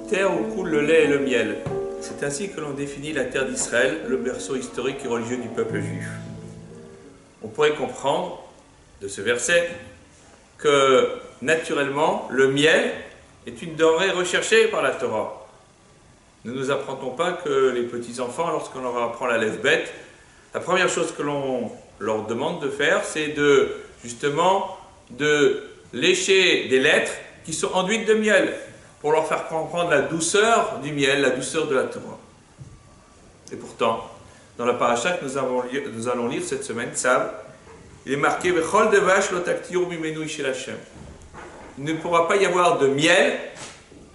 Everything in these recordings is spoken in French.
Terre où coule le lait et le miel. C'est ainsi que l'on définit la terre d'Israël, le berceau historique et religieux du peuple juif. On pourrait comprendre de ce verset que naturellement le miel est une denrée recherchée par la Torah. Ne nous apprend-on pas que les petits-enfants, lorsqu'on leur apprend la lève-bête, la première chose que l'on leur demande de faire, c'est justement de lécher des lettres qui sont enduites de miel, pour leur faire comprendre la douceur du miel, la douceur de la Torah. Et pourtant, dans la paracha que nous allons lire cette semaine, Tzav, il est marqué « Vechol devash lo taktiru mimenu shel Hashem ». Il ne pourra pas y avoir de miel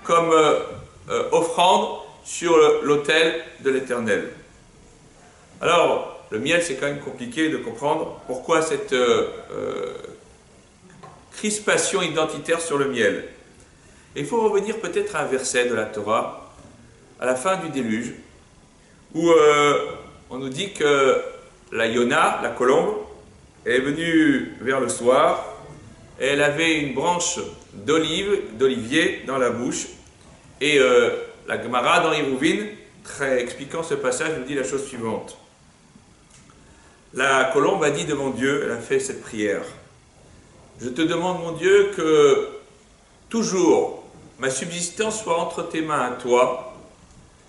comme offrande sur l'autel de l'Éternel. Alors, le miel, c'est quand même compliqué de comprendre pourquoi cette crispation identitaire sur le miel. Et il faut revenir peut-être à un verset de la Torah, à la fin du déluge, où on nous dit que la Yona, la colombe, est venue vers le soir, et elle avait une branche d'olivier dans la bouche, et la Gemara dans Hérouvine, expliquant ce passage, nous dit la chose suivante. La colombe a dit devant Dieu, elle a fait cette prière. Je te demande, mon Dieu, que toujours ma subsistance soit entre tes mains à toi,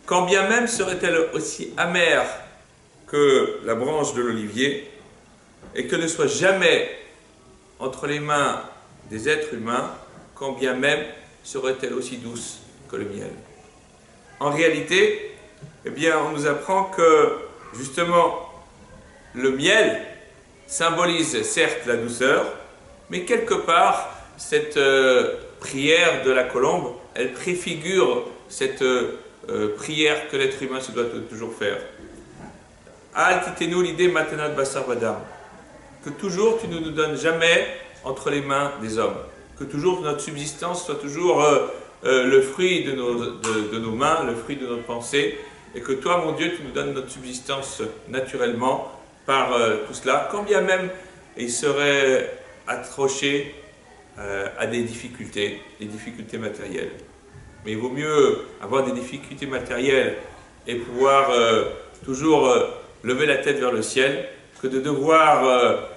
quand bien même serait-elle aussi amère que la branche de l'olivier, et que ne soit jamais entre les mains des êtres humains, quand bien même serait-elle aussi douce que le miel. En réalité, eh bien, on nous apprend que, justement, le miel symbolise certes la douceur, mais quelque part, cette prière de la colombe, elle préfigure cette prière que l'être humain se doit toujours faire. Al titenu l'idée matanat basar badam. Que toujours tu ne nous donnes jamais entre les mains des hommes. Que toujours notre subsistance soit toujours le fruit de nos mains, le fruit de nos pensées. Et que toi, mon Dieu, tu nous donnes notre subsistance naturellement par tout cela. Quand bien même il serait accroché à des difficultés matérielles. Mais il vaut mieux avoir des difficultés matérielles et pouvoir toujours lever la tête vers le ciel que de devoir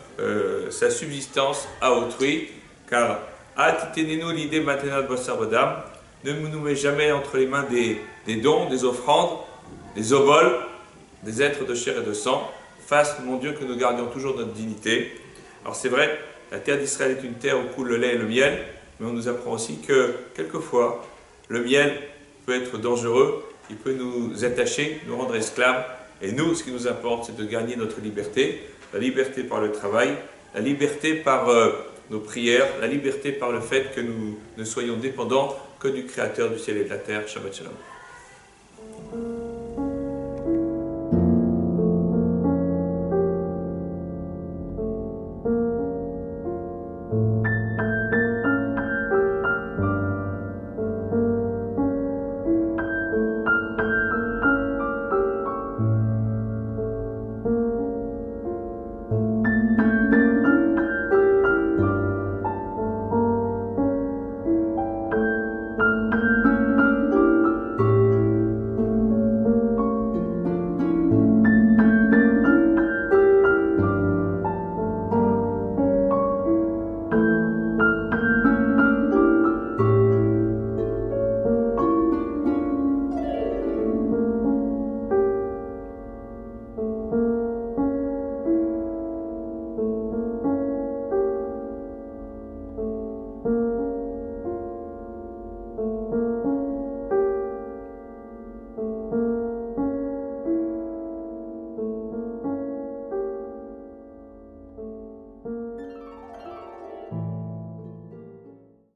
sa subsistance à autrui, car l'idée ne nous met jamais entre les mains des dons, des offrandes, des oboles, des êtres de chair et de sang. Fasse, mon Dieu, que nous gardions toujours notre dignité. Alors c'est vrai, la terre d'Israël est une terre où coule le lait et le miel, mais on nous apprend aussi que, quelquefois, le miel peut être dangereux, il peut nous attacher, nous rendre esclaves, et nous, ce qui nous importe, c'est de gagner notre liberté, la liberté par le travail, la liberté par nos prières, la liberté par le fait que nous ne soyons dépendants que du Créateur du ciel et de la terre. Shabbat Shalom.